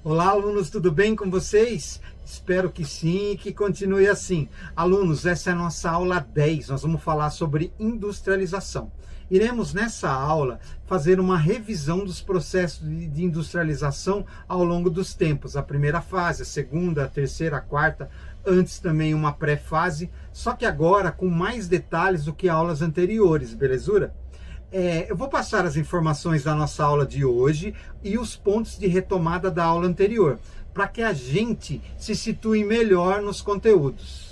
Olá, alunos, tudo bem com vocês? Espero que sim e que continue assim. Alunos, essa é a nossa aula 10. Nós vamos falar sobre industrialização. Iremos nessa aula fazer uma revisão dos processos de industrialização ao longo dos tempos. A primeira fase, a segunda, a terceira, a quarta, antes também uma pré-fase, só que agora com mais detalhes do que aulas anteriores, belezura? Eu vou passar as informações da nossa aula de hoje e os pontos de retomada da aula anterior, para que a gente se situe melhor nos conteúdos.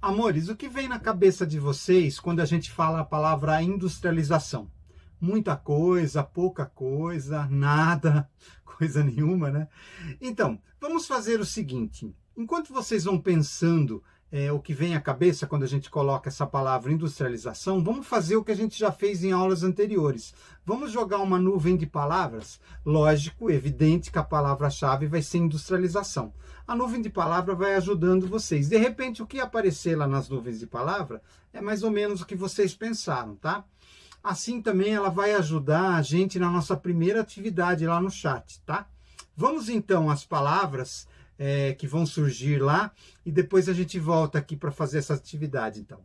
Amores, o que vem na cabeça de vocês quando a gente fala a palavra industrialização? Muita coisa, pouca coisa, nada, coisa nenhuma, né? Então, vamos fazer o seguinte. Enquanto vocês vão pensando o que vem à cabeça quando a gente coloca essa palavra industrialização, vamos fazer o que a gente já fez em aulas anteriores. Vamos jogar uma nuvem de palavras? Lógico, evidente que a palavra-chave vai ser industrialização. A nuvem de palavra vai ajudando vocês. De repente, o que aparecer lá nas nuvens de palavra é mais ou menos o que vocês pensaram, tá? Assim também ela vai ajudar a gente na nossa primeira atividade lá no chat, tá? Vamos então às palavras que vão surgir lá e depois a gente volta aqui para fazer essa atividade, então.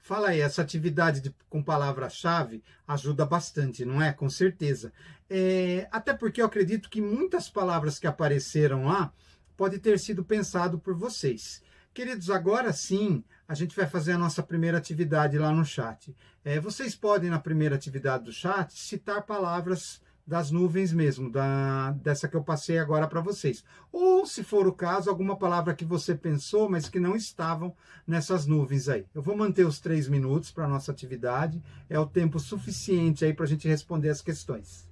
Fala aí, essa atividade com palavra-chave ajuda bastante, não é? Com certeza. Até porque eu acredito que muitas palavras que apareceram lá podem ter sido pensado por vocês. Queridos, agora sim, a gente vai fazer a nossa primeira atividade lá no chat. Vocês podem, na primeira atividade do chat, citar palavras das nuvens mesmo, dessa que eu passei agora para vocês. Ou, se for o caso, alguma palavra que você pensou, mas que não estavam nessas nuvens aí. Eu vou manter os 3 minutos para a nossa atividade. É o tempo suficiente aí para a gente responder as questões.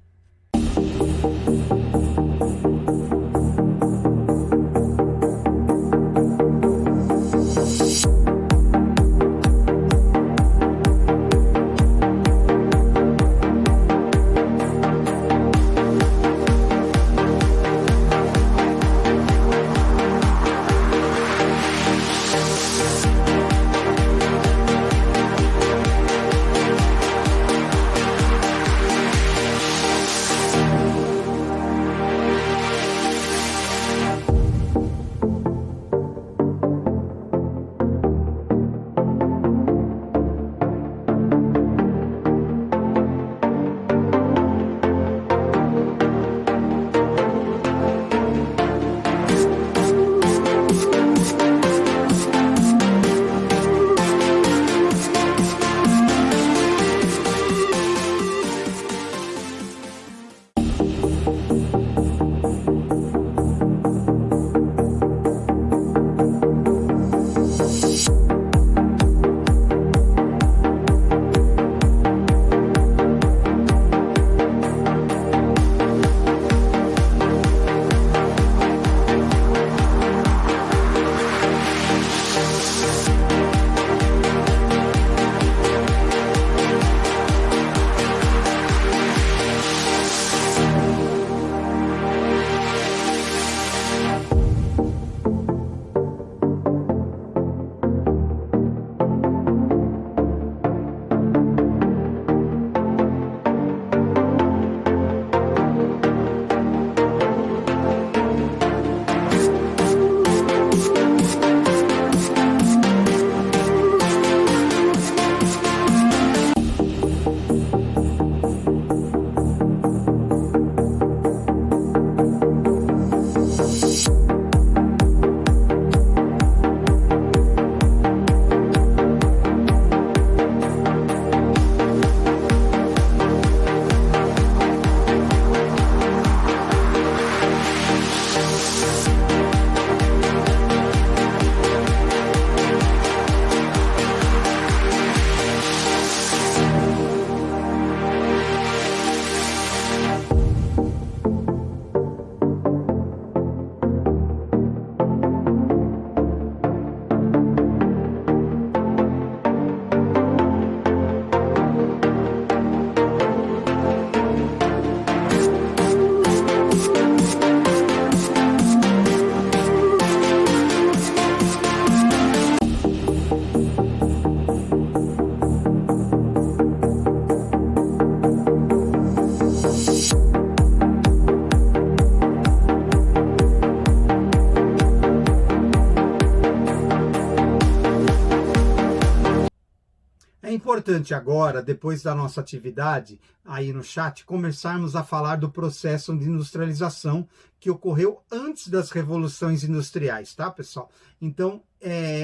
É importante agora, depois da nossa atividade aí no chat, começarmos a falar do processo de industrialização que ocorreu antes das revoluções industriais, tá, pessoal? Então,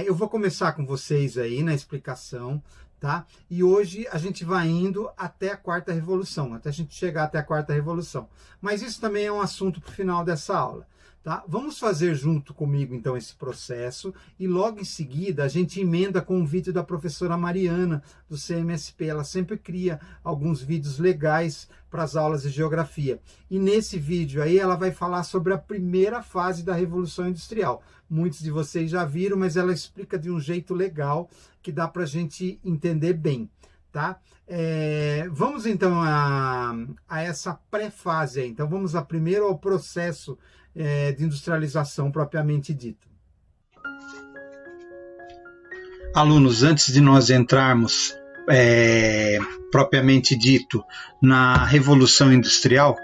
eu vou começar com vocês aí na explicação, tá? E hoje a gente vai indo até a quarta revolução, até a gente chegar até a quarta revolução. Mas isso também é um assunto para o final dessa aula. Tá? Vamos fazer junto comigo, então, esse processo e logo em seguida a gente emenda com um vídeo da professora Mariana, do CMSP. Ela sempre cria alguns vídeos legais para as aulas de geografia. E nesse vídeo aí ela vai falar sobre a primeira fase da Revolução Industrial. Muitos de vocês já viram, mas ela explica de um jeito legal que dá para a gente entender bem. Tá? Vamos então a essa pré-fase aí. Então vamos primeiro ao processo de industrialização propriamente dito. Alunos, antes de nós entrarmos propriamente dito na Revolução Industrial,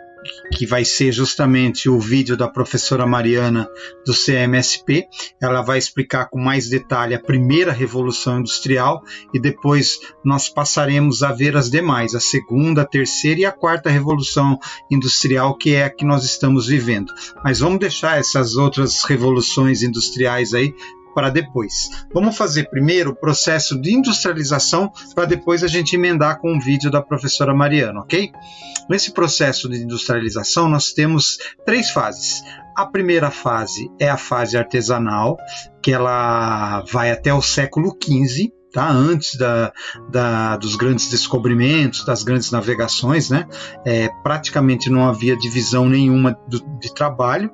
que vai ser justamente o vídeo da professora Mariana do CMSP. Ela vai explicar com mais detalhe a primeira revolução industrial e depois nós passaremos a ver as demais, a segunda, a terceira e a quarta revolução industrial, que é a que nós estamos vivendo. Mas vamos deixar essas outras revoluções industriais aí para depois. Vamos fazer primeiro o processo de industrialização para depois a gente emendar com o vídeo da professora Mariana, ok? Nesse processo de industrialização nós temos 3 fases. A primeira fase é a fase artesanal, que ela vai até o século XV, tá? Antes dos grandes descobrimentos, das grandes navegações, né? Praticamente não havia divisão nenhuma de trabalho.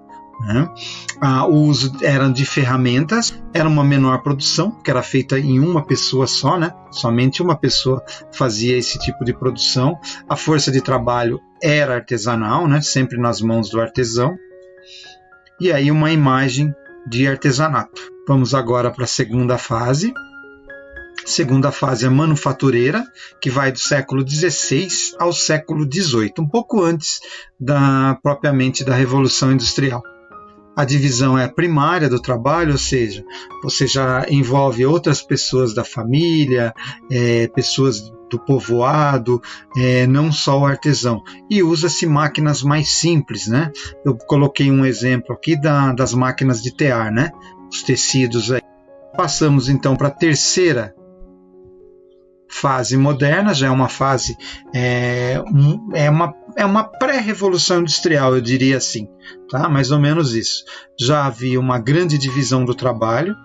O uso era de ferramentas, era uma menor produção, que era feita em uma pessoa só, né? Somente uma pessoa fazia esse tipo de produção. A força de trabalho era artesanal, né? Sempre nas mãos do artesão. E aí uma imagem de artesanato. Vamos agora para a segunda fase. Segunda fase é manufatureira, que vai do século XVI ao século XVIII, um pouco antes propriamente da Revolução Industrial. A divisão é a primária do trabalho, ou seja, você já envolve outras pessoas da família, pessoas do povoado, não só o artesão. E usa-se máquinas mais simples, né? Eu coloquei um exemplo aqui das máquinas de tear, né? Os tecidos aí. Passamos então para a terceira fase moderna, já é uma fase, é uma pré-revolução industrial, eu diria assim, tá? Mais ou menos isso. Já havia uma grande divisão do trabalho,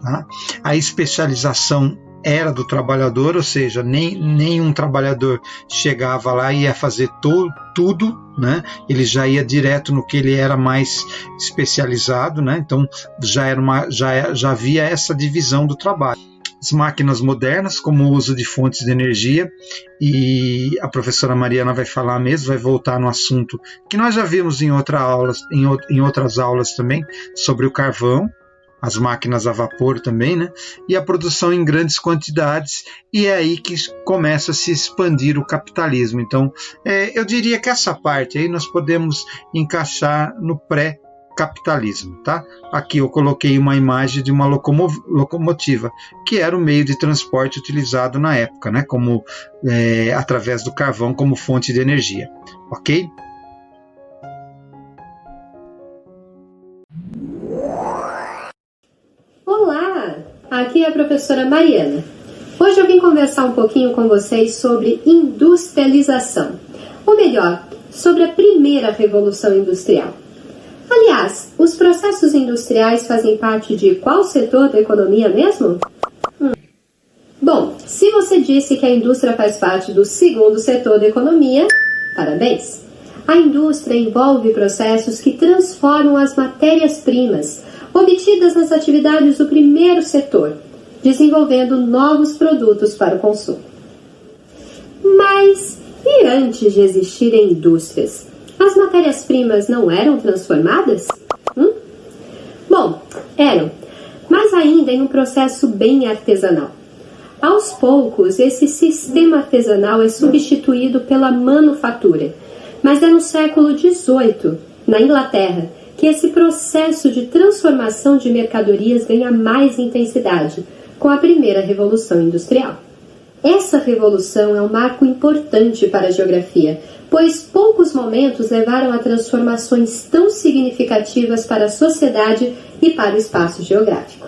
tá? A especialização era do trabalhador, ou seja, nenhum trabalhador chegava lá e ia fazer tudo, né? Ele já ia direto no que ele era mais especializado, né? Então já havia essa divisão do trabalho. As máquinas modernas, como o uso de fontes de energia, e a professora Mariana vai falar mesmo, vai voltar no assunto que nós já vimos em outras aulas também, sobre o carvão, as máquinas a vapor também, né? E a produção em grandes quantidades, e é aí que começa a se expandir o capitalismo. Então, eu diria que essa parte aí nós podemos encaixar no pré-capitalismo, tá? Aqui eu coloquei uma imagem de uma locomotiva, que era o meio de transporte utilizado na época, né? Como através do carvão como fonte de energia, ok? Olá, aqui é a professora Mariana. Hoje eu vim conversar um pouquinho com vocês sobre industrialização, ou melhor, sobre a primeira revolução industrial. Aliás, os processos industriais fazem parte de qual setor da economia mesmo? Bom, se você disse que a indústria faz parte do segundo setor da economia, parabéns! A indústria envolve processos que transformam as matérias-primas obtidas nas atividades do primeiro setor, desenvolvendo novos produtos para o consumo. Mas, e antes de existirem indústrias, as matérias-primas não eram transformadas? Bom, eram, mas ainda em um processo bem artesanal. Aos poucos, esse sistema artesanal é substituído pela manufatura, mas é no século XVIII, na Inglaterra, que esse processo de transformação de mercadorias ganha mais intensidade, com a primeira Revolução Industrial. Essa revolução é um marco importante para a geografia, pois poucos momentos levaram a transformações tão significativas para a sociedade e para o espaço geográfico.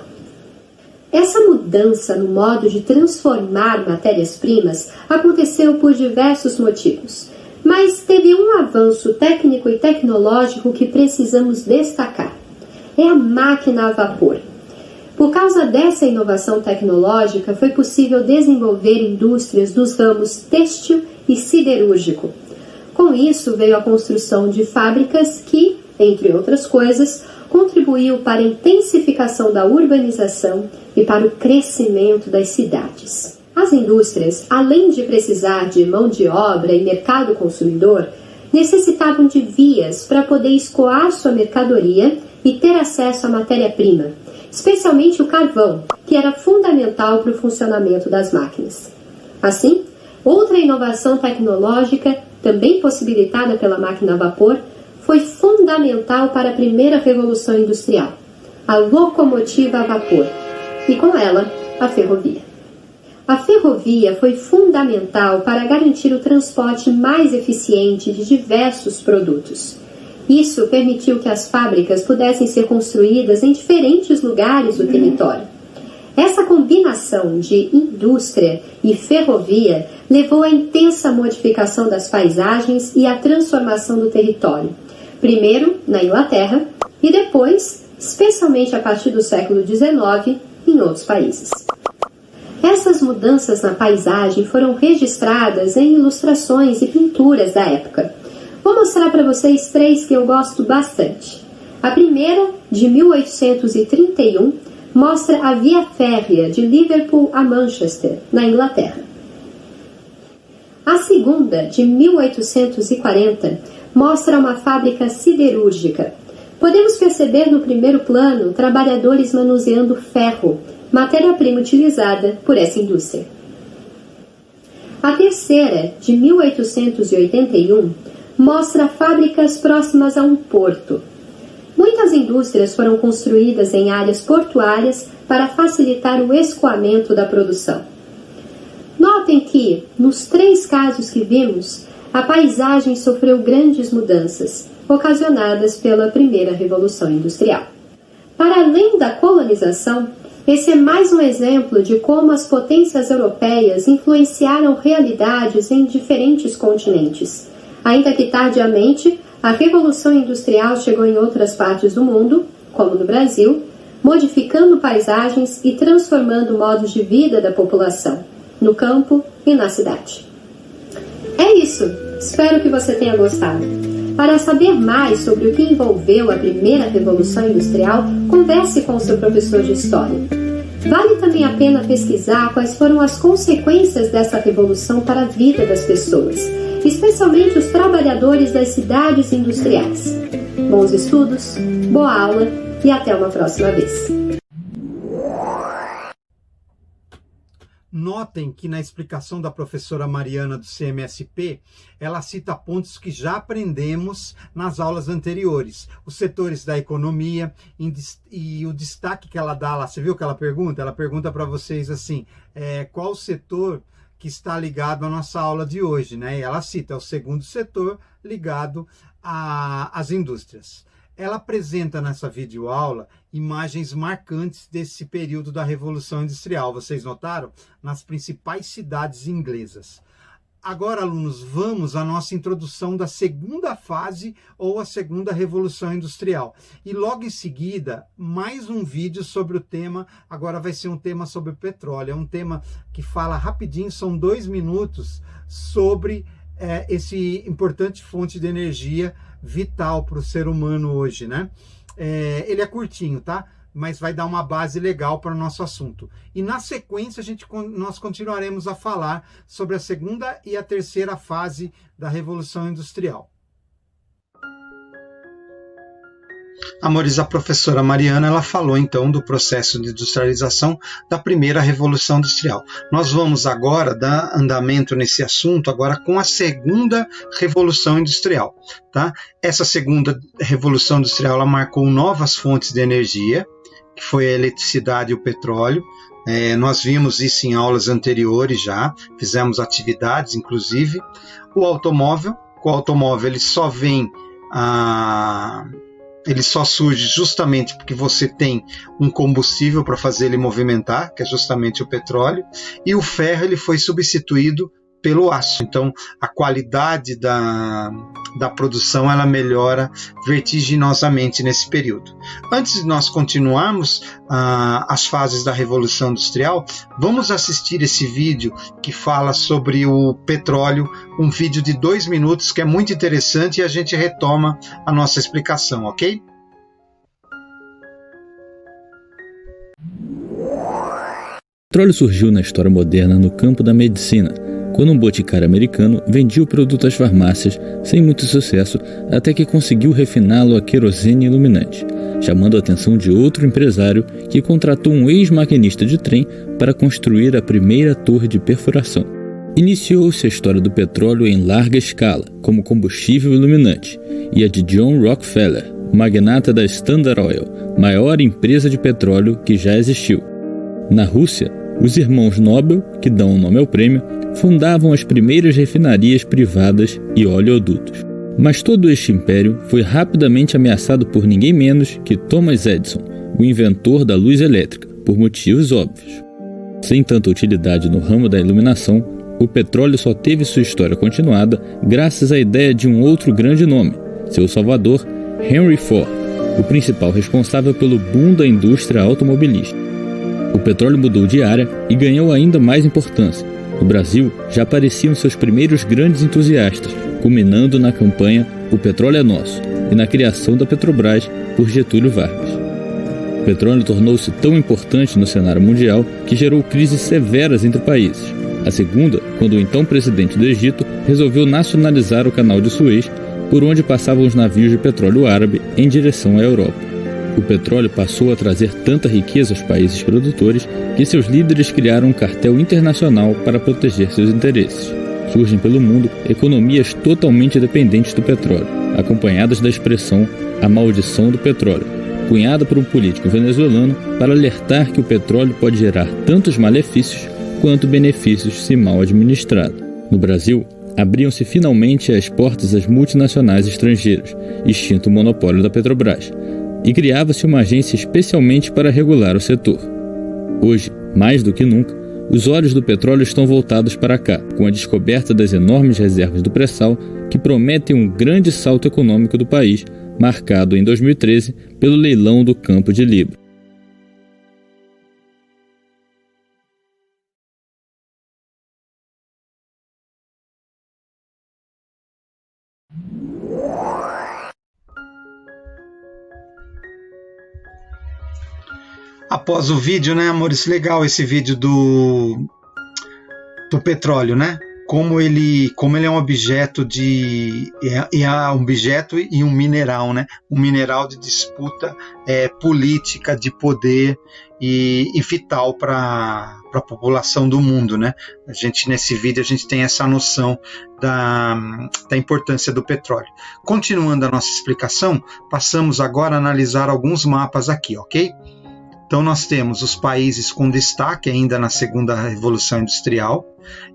Essa mudança no modo de transformar matérias-primas aconteceu por diversos motivos, mas teve um avanço técnico e tecnológico que precisamos destacar. É a máquina a vapor. Por causa dessa inovação tecnológica, foi possível desenvolver indústrias dos ramos têxtil e siderúrgico. Com isso, veio a construção de fábricas que, entre outras coisas, contribuiu para a intensificação da urbanização e para o crescimento das cidades. As indústrias, além de precisar de mão de obra e mercado consumidor, necessitavam de vias para poder escoar sua mercadoria e ter acesso à matéria-prima, especialmente o carvão, que era fundamental para o funcionamento das máquinas. Assim, Outra inovação tecnológica, também possibilitada pela máquina a vapor, foi fundamental para a primeira revolução industrial, a locomotiva a vapor, e com ela, a ferrovia. A ferrovia foi fundamental para garantir o transporte mais eficiente de diversos produtos. Isso permitiu que as fábricas pudessem ser construídas em diferentes lugares do território. Essa combinação de indústria e ferrovia levou à intensa modificação das paisagens e à transformação do território, primeiro na Inglaterra e depois, especialmente a partir do século XIX, em outros países. Essas mudanças na paisagem foram registradas em ilustrações e pinturas da época. Vou mostrar para vocês 3 que eu gosto bastante. A primeira, de 1831, mostra a via férrea de Liverpool a Manchester, na Inglaterra. A segunda, de 1840, mostra uma fábrica siderúrgica. Podemos perceber no primeiro plano trabalhadores manuseando ferro, matéria-prima utilizada por essa indústria. A terceira, de 1881, mostra fábricas próximas a um porto. Muitas indústrias foram construídas em áreas portuárias para facilitar o escoamento da produção. Notem que, nos 3 casos que vimos, a paisagem sofreu grandes mudanças, ocasionadas pela primeira Revolução Industrial. Para além da colonização, esse é mais um exemplo de como as potências europeias influenciaram realidades em diferentes continentes. Ainda que tardiamente, a Revolução Industrial chegou em outras partes do mundo, como no Brasil, modificando paisagens e transformando modos de vida da população, no campo e na cidade. É isso! Espero que você tenha gostado. Para saber mais sobre o que envolveu a primeira Revolução Industrial, converse com o seu professor de História. Vale também a pena pesquisar quais foram as consequências dessa revolução para a vida das pessoas, especialmente os trabalhadores das cidades industriais. Bons estudos, boa aula e até uma próxima vez. Notem que na explicação da professora Mariana do CMSP, ela cita pontos que já aprendemos nas aulas anteriores, os setores da economia e o destaque que ela dá lá. Você viu que ela pergunta? Ela pergunta para vocês assim, qual o setor que está ligado à nossa aula de hoje, né? E ela cita o segundo setor ligado às indústrias. Ela apresenta nessa videoaula imagens marcantes desse período da Revolução Industrial. Vocês notaram? Nas principais cidades inglesas. Agora, alunos, vamos à nossa introdução da segunda fase ou a segunda Revolução Industrial. E logo em seguida, mais um vídeo sobre o tema. Agora vai ser um tema sobre petróleo. É um tema que fala rapidinho, são 2 minutos, sobre esse importante fonte de energia vital para o ser humano hoje, né? Ele é curtinho, tá? Mas vai dar uma base legal para o nosso assunto. E na sequência nós continuaremos a falar sobre a segunda e a terceira fase da Revolução Industrial. Amores, a professora Mariana, ela falou então do processo de industrialização da primeira Revolução Industrial. Nós vamos agora dar andamento nesse assunto agora com a segunda Revolução Industrial, tá? Essa segunda Revolução Industrial, ela marcou novas fontes de energia, que foi a eletricidade e o petróleo. Nós vimos isso em aulas anteriores já, fizemos atividades, inclusive. O automóvel ele só vem ele só surge justamente porque você tem um combustível para fazer ele movimentar, que é justamente o petróleo, e o ferro ele foi substituído pelo aço. Então, a qualidade da produção ela melhora vertiginosamente nesse período. Antes de nós continuarmos as fases da Revolução Industrial, vamos assistir esse vídeo que fala sobre o petróleo, um vídeo de 2 minutos que é muito interessante e a gente retoma a nossa explicação, ok? O petróleo surgiu na história moderna no campo da medicina, quando um boticário americano vendia o produto às farmácias sem muito sucesso, até que conseguiu refiná-lo a querosene iluminante, chamando a atenção de outro empresário que contratou um ex-maquinista de trem para construir a primeira torre de perfuração. Iniciou-se a história do petróleo em larga escala, como combustível iluminante, e a de John Rockefeller, magnata da Standard Oil, maior empresa de petróleo que já existiu. Na Rússia, os irmãos Nobel, que dão o nome ao prêmio, fundavam as primeiras refinarias privadas e oleodutos. Mas todo este império foi rapidamente ameaçado por ninguém menos que Thomas Edison, o inventor da luz elétrica, por motivos óbvios. Sem tanta utilidade no ramo da iluminação, o petróleo só teve sua história continuada graças à ideia de um outro grande nome, seu salvador, Henry Ford, o principal responsável pelo boom da indústria automobilística. O petróleo mudou de área e ganhou ainda mais importância. No Brasil, já apareciam seus primeiros grandes entusiastas, culminando na campanha O Petróleo é Nosso e na criação da Petrobras por Getúlio Vargas. O petróleo tornou-se tão importante no cenário mundial que gerou crises severas entre países. A segunda, quando o então presidente do Egito resolveu nacionalizar o Canal de Suez, por onde passavam os navios de petróleo árabe em direção à Europa. O petróleo passou a trazer tanta riqueza aos países produtores que seus líderes criaram um cartel internacional para proteger seus interesses. Surgem pelo mundo economias totalmente dependentes do petróleo, acompanhadas da expressão "a maldição do petróleo", cunhada por um político venezuelano para alertar que o petróleo pode gerar tantos malefícios quanto benefícios se mal administrado. No Brasil, abriam-se finalmente as portas às multinacionais estrangeiras, extinto o monopólio da Petrobras, e criava-se uma agência especialmente para regular o setor. Hoje, mais do que nunca, os olhos do petróleo estão voltados para cá, com a descoberta das enormes reservas do pré-sal que prometem um grande salto econômico do país, marcado em 2013 pelo leilão do Campo de Libra. Após o vídeo, né, amores? Legal esse vídeo do petróleo, né? Como ele é um objeto um objeto e um mineral, né? Um mineral de disputa política, de poder e vital para a população do mundo, né? Nesse vídeo a gente tem essa noção da importância do petróleo. Continuando a nossa explicação, passamos agora a analisar alguns mapas aqui, ok? Então nós temos os países com destaque ainda na segunda Revolução Industrial,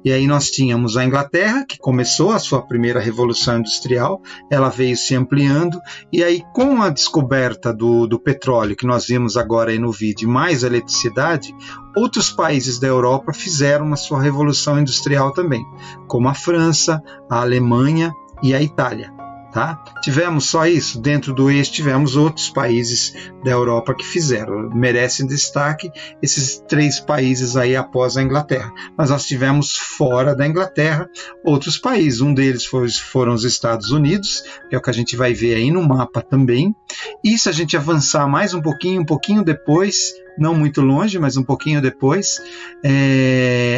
e aí nós tínhamos a Inglaterra, que começou a sua primeira Revolução Industrial, ela veio se ampliando, e aí com a descoberta do petróleo, que nós vimos agora aí no vídeo, mais eletricidade, outros países da Europa fizeram a sua Revolução Industrial também, como a França, a Alemanha e a Itália. Tá? Tivemos só isso? Dentro do eixo tivemos outros países da Europa que fizeram. Merecem destaque esses 3 países aí após a Inglaterra. Mas nós tivemos fora da Inglaterra outros países. Um deles foram os Estados Unidos, que é o que a gente vai ver aí no mapa também. E se a gente avançar mais um pouquinho depois, não muito longe, mas um pouquinho depois,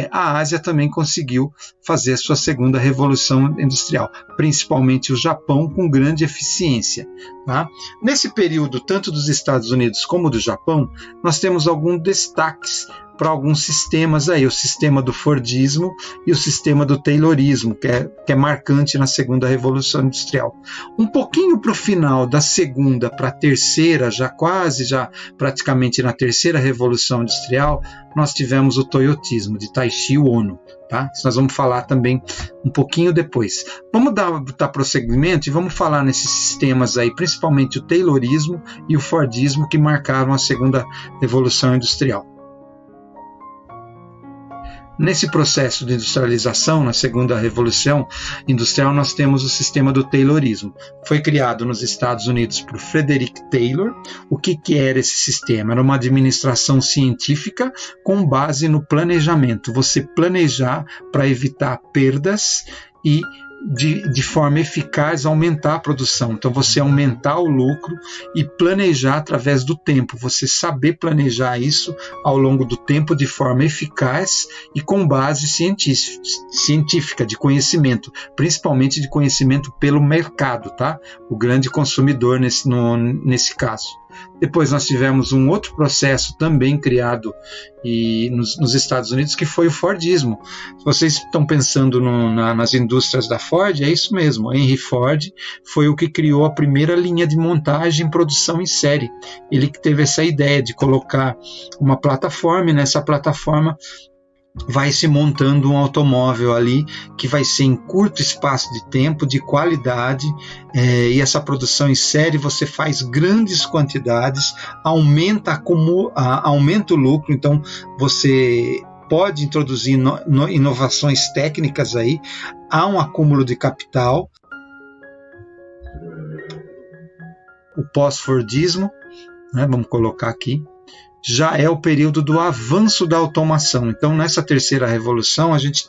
a Ásia também conseguiu fazer a sua segunda revolução industrial, principalmente o Japão, com grande eficiência. Tá? Nesse período, tanto dos Estados Unidos como do Japão, nós temos alguns destaques para alguns sistemas aí, o sistema do Fordismo e o sistema do Taylorismo, que é marcante na segunda Revolução Industrial. Um pouquinho para o final da segunda para a terceira, já praticamente na terceira Revolução Industrial, nós tivemos o Toyotismo, de Taishi Ono. Tá? Isso nós vamos falar também um pouquinho depois. Vamos dar prosseguimento e vamos falar nesses sistemas aí, principalmente o Taylorismo e o Fordismo, que marcaram a segunda Revolução Industrial. Nesse processo de industrialização, na segunda Revolução Industrial, nós temos o sistema do Taylorismo. Foi criado nos Estados Unidos por Frederick Taylor. O que era esse sistema? Era uma administração científica com base no planejamento. Você planejar para evitar perdas e de forma eficaz aumentar a produção. Então você aumentar o lucro e planejar através do tempo, você saber planejar isso ao longo do tempo de forma eficaz e com base científica, de conhecimento, principalmente de conhecimento pelo mercado, tá? O grande consumidor nesse caso. Depois nós tivemos um outro processo também criado nos Estados Unidos, que foi o Fordismo. Se vocês estão pensando nas indústrias da Ford, é isso mesmo. Henry Ford foi o que criou a primeira linha de montagem e produção em série. Ele que teve essa ideia de colocar uma plataforma, e nessa plataforma vai se montando um automóvel ali que vai ser em curto espaço de tempo, de qualidade, e essa produção em série você faz grandes quantidades, aumenta o lucro, então você pode introduzir inovações técnicas aí, há um acúmulo de capital. O pós-Fordismo, né, vamos colocar aqui, já é o período do avanço da automação. Então, nessa terceira revolução, a gente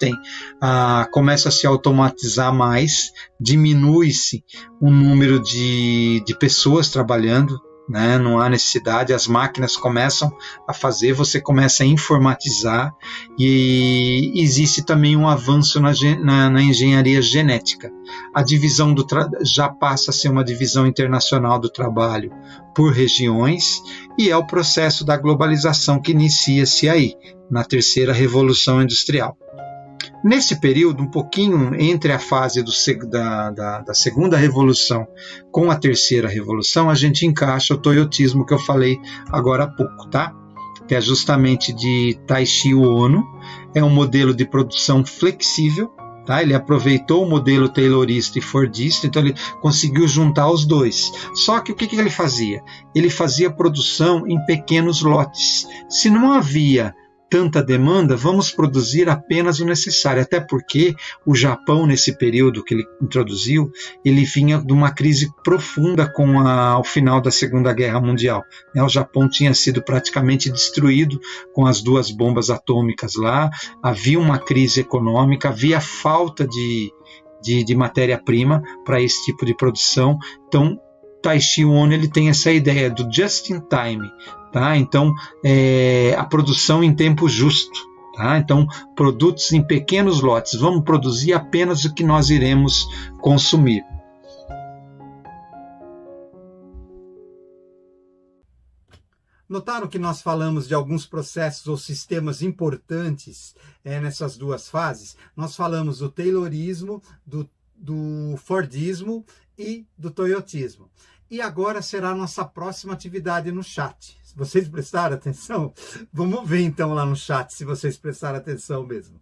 começa a se automatizar mais, diminui-se o número de pessoas trabalhando, né? Não há necessidade, as máquinas começam a fazer, você começa a informatizar, e existe também um avanço na engenharia genética. A divisão já passa a ser uma divisão internacional do trabalho por regiões, e é o processo da globalização que inicia-se aí, na terceira revolução industrial. Nesse período, um pouquinho entre a fase da segunda revolução com a terceira revolução, a gente encaixa o toyotismo que eu falei agora há pouco, tá? Que é justamente de Taishi Ohno, é um modelo de produção flexível, tá? Ele aproveitou o modelo taylorista e fordista, então ele conseguiu juntar os dois. Só que o que ele fazia? Ele fazia produção em pequenos lotes. Se não havia tanta demanda, vamos produzir apenas o necessário, até porque o Japão, nesse período que ele introduziu, ele vinha de uma crise profunda com o final da Segunda Guerra Mundial. O Japão tinha sido praticamente destruído com as 2 bombas atômicas lá, havia uma crise econômica, havia falta de matéria-prima para esse tipo de produção. Então, Taishi Ohno ele tem essa ideia do just in time, tá? Então, a produção em tempo justo, tá? Então, produtos em pequenos lotes, vamos produzir apenas o que nós iremos consumir. Notaram que nós falamos de alguns processos ou sistemas importantes nessas duas fases? Nós falamos do taylorismo, do fordismo e do toyotismo. E agora será a nossa próxima atividade no chat. Se vocês prestaram atenção, vamos ver então lá no chat se vocês prestaram atenção mesmo.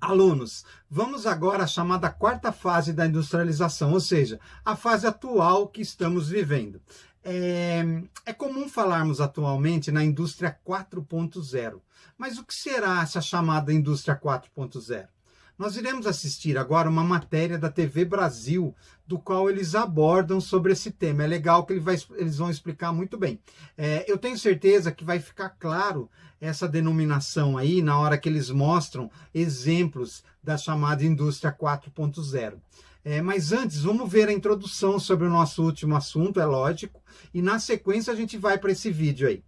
Alunos, vamos agora à chamada quarta fase da industrialização, ou seja, a fase atual que estamos vivendo. É comum falarmos atualmente na indústria 4.0, mas o que será essa chamada indústria 4.0? Nós iremos assistir agora uma matéria da TV Brasil, do qual eles abordam sobre esse tema. É legal que eles vão explicar muito bem. Eu tenho certeza que vai ficar claro essa denominação aí na hora que eles mostram exemplos da chamada indústria 4.0. Mas antes, vamos ver a introdução sobre o nosso último assunto, é lógico, e na sequência a gente vai para esse vídeo aí.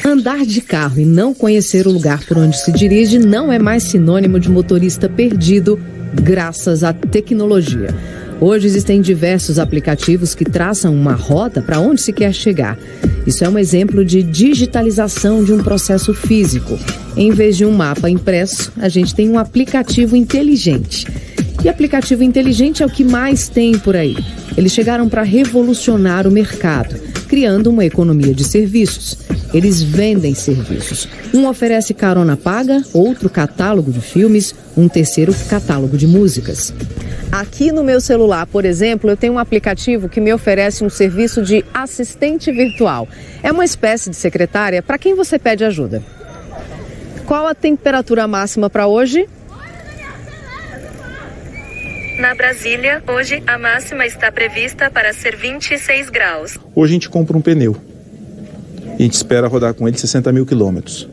Andar de carro e não conhecer o lugar por onde se dirige não é mais sinônimo de motorista perdido, graças à tecnologia. Hoje existem diversos aplicativos que traçam uma rota para onde se quer chegar. Isso é um exemplo de digitalização de um processo físico. Em vez de um mapa impresso, a gente tem um aplicativo inteligente. E aplicativo inteligente é o que mais tem por aí. Eles chegaram para revolucionar o mercado, criando uma economia de serviços. Eles vendem serviços. Um oferece carona paga, outro catálogo de filmes, um terceiro catálogo de músicas. Aqui no meu celular, por exemplo, eu tenho um aplicativo que me oferece um serviço de assistente virtual. É uma espécie de secretária para quem você pede ajuda. Qual a temperatura máxima para hoje? Na Brasília, hoje, a máxima está prevista para ser 26 graus. Hoje a gente compra um pneu. E a gente espera rodar com ele 60 mil quilômetros.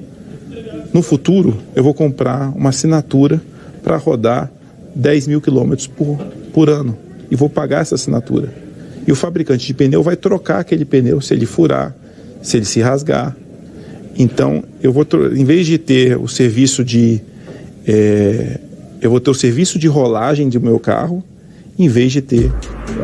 No futuro, eu vou comprar uma assinatura para rodar 10 mil quilômetros por ano. E vou pagar essa assinatura. E o fabricante de pneu vai trocar aquele pneu se ele furar, se ele se rasgar. Então, em vez de ter o serviço eu vou ter o serviço de rolagem do meu carro, em vez de ter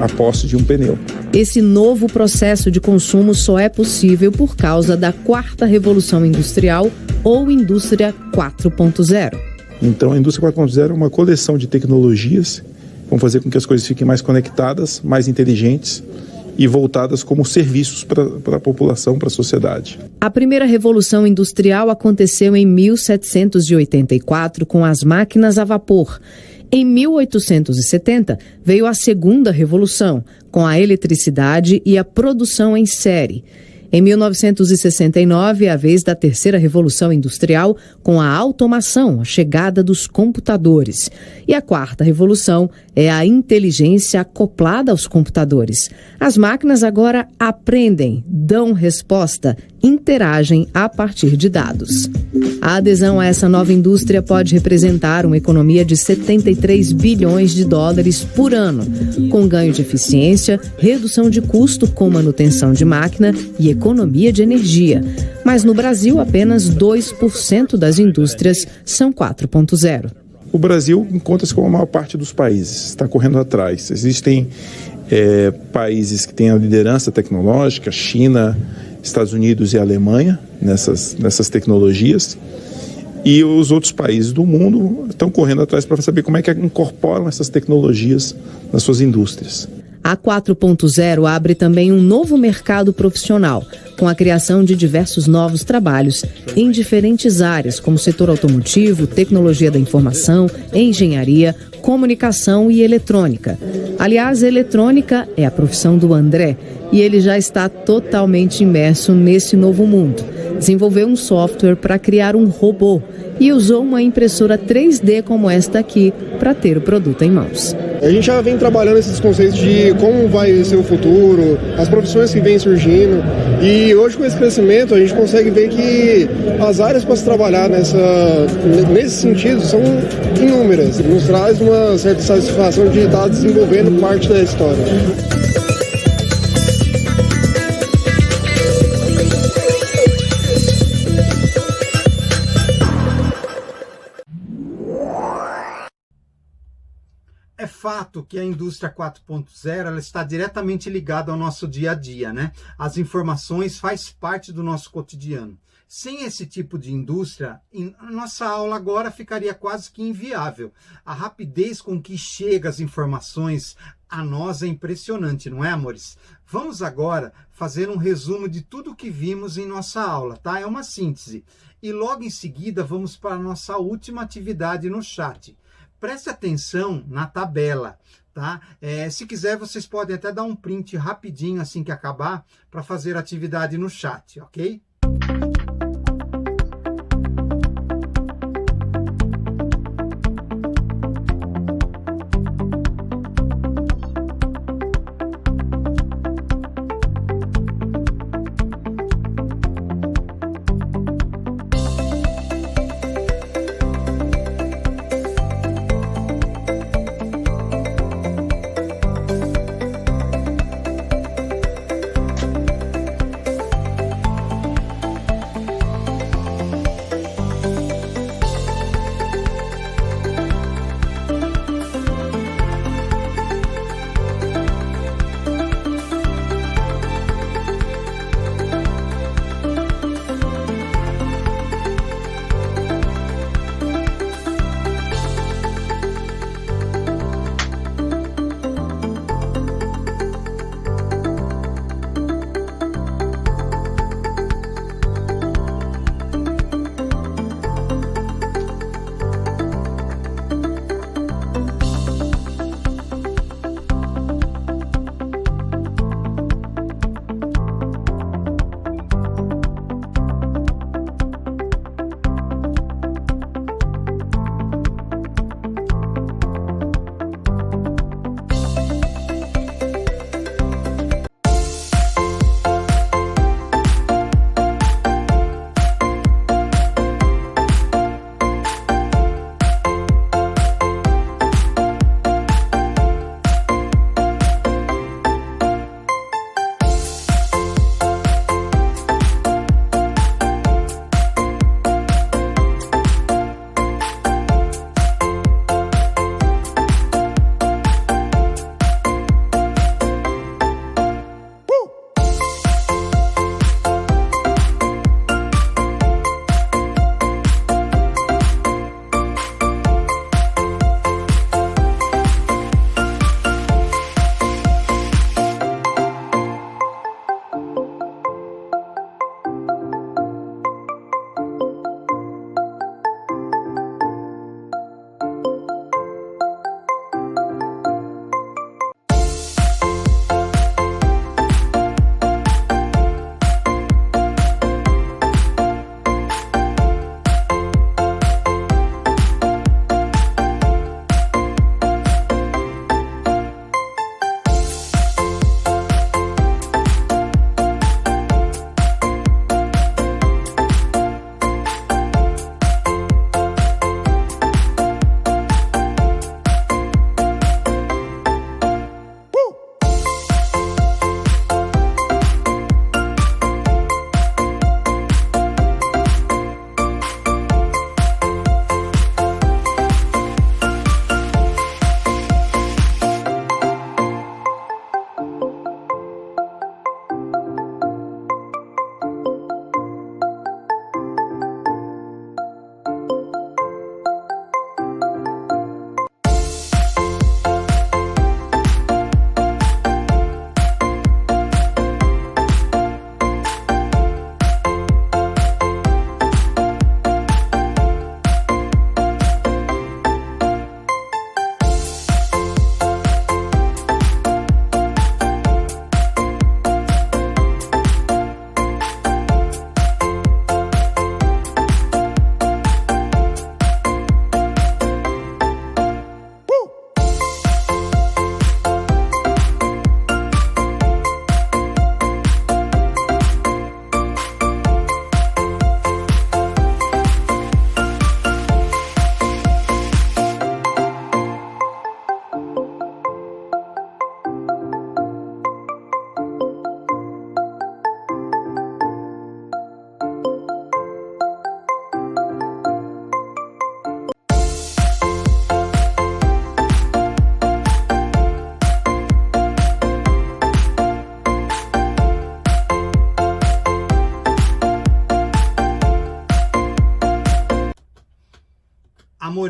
a posse de um pneu. Esse novo processo de consumo só é possível por causa da quarta revolução industrial ou indústria 4.0. Então, a indústria 4.0 é uma coleção de tecnologias que vão fazer com que as coisas fiquem mais conectadas, mais inteligentes e voltadas como serviços para a população, para a sociedade. A primeira revolução industrial aconteceu em 1784 com as máquinas a vapor. Em 1870, veio a segunda revolução, com a eletricidade e a produção em série. Em 1969, é a vez da terceira revolução industrial, com a automação, a chegada dos computadores. E a quarta revolução é a inteligência acoplada aos computadores. As máquinas agora aprendem, dão resposta, interagem a partir de dados. A adesão a essa nova indústria pode representar uma economia de 73 bilhões de dólares por ano, com ganho de eficiência, redução de custo com manutenção de máquina e economia de energia. Mas no Brasil, apenas 2% das indústrias são 4.0. O Brasil encontra-se com a maior parte dos países, está correndo atrás. Existem países que têm a liderança tecnológica, China, Estados Unidos e Alemanha, nessas tecnologias. E os outros países do mundo estão correndo atrás para saber como é que incorporam essas tecnologias nas suas indústrias. A 4.0 abre também um novo mercado profissional, com a criação de diversos novos trabalhos em diferentes áreas, como setor automotivo, tecnologia da informação, engenharia, comunicação e eletrônica. Aliás, eletrônica é a profissão do André e ele já está totalmente imerso nesse novo mundo. Desenvolveu um software para criar um robô e usou uma impressora 3D como esta aqui para ter o produto em mãos. A gente já vem trabalhando esses conceitos de como vai ser o futuro, as profissões que vêm surgindo, e hoje com esse crescimento a gente consegue ver que as áreas para se trabalhar nesse sentido são inúmeras. Nos traz uma certa satisfação de estar desenvolvendo parte da história. fato que a indústria 4.0 ela está diretamente ligada ao nosso dia a dia, né? As informações fazem parte do nosso cotidiano. Sem esse tipo de indústria, a nossa aula agora ficaria quase que inviável. A rapidez com que chegam as informações a nós é impressionante, não é, amores? Vamos agora fazer um resumo de tudo o que vimos em nossa aula, tá? É uma síntese. E logo em seguida vamos para a nossa última atividade no chat. Preste atenção na tabela, tá? Se quiser, vocês podem até dar um print rapidinho assim que acabar para fazer a atividade no chat, ok?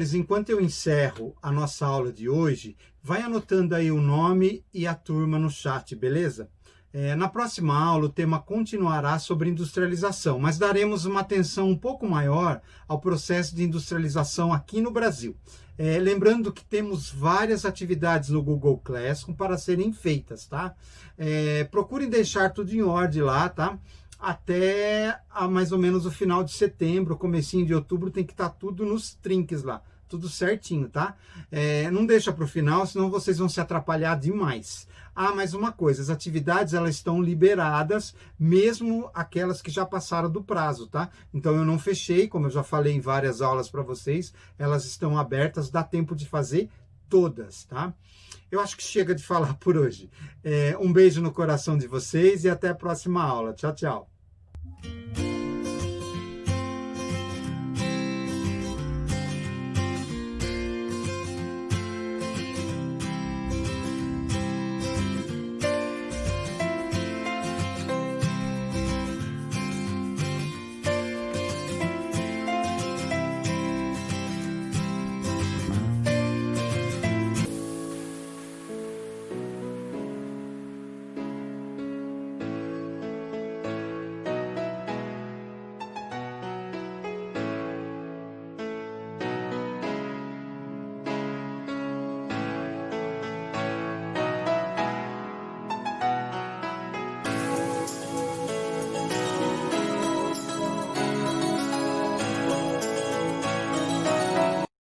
senhores, enquanto eu encerro a nossa aula de hoje, vai anotando aí o nome e a turma no chat, beleza? Na próxima aula, o tema continuará sobre industrialização, mas daremos uma atenção um pouco maior ao processo de industrialização aqui no Brasil. Lembrando que temos várias atividades no Google Classroom para serem feitas, tá? Procurem deixar tudo em ordem lá, tá? Até mais ou menos o final de setembro, comecinho de outubro, tem que estar tudo nos trinques lá. Tudo certinho, tá? Não deixa para o final, senão vocês vão se atrapalhar demais. Mais uma coisa, as atividades elas estão liberadas, mesmo aquelas que já passaram do prazo, tá? Então eu não fechei, como eu já falei em várias aulas para vocês, elas estão abertas, dá tempo de fazer todas, tá? Eu acho que chega de falar por hoje. Um beijo no coração de vocês e até a próxima aula. Tchau, tchau.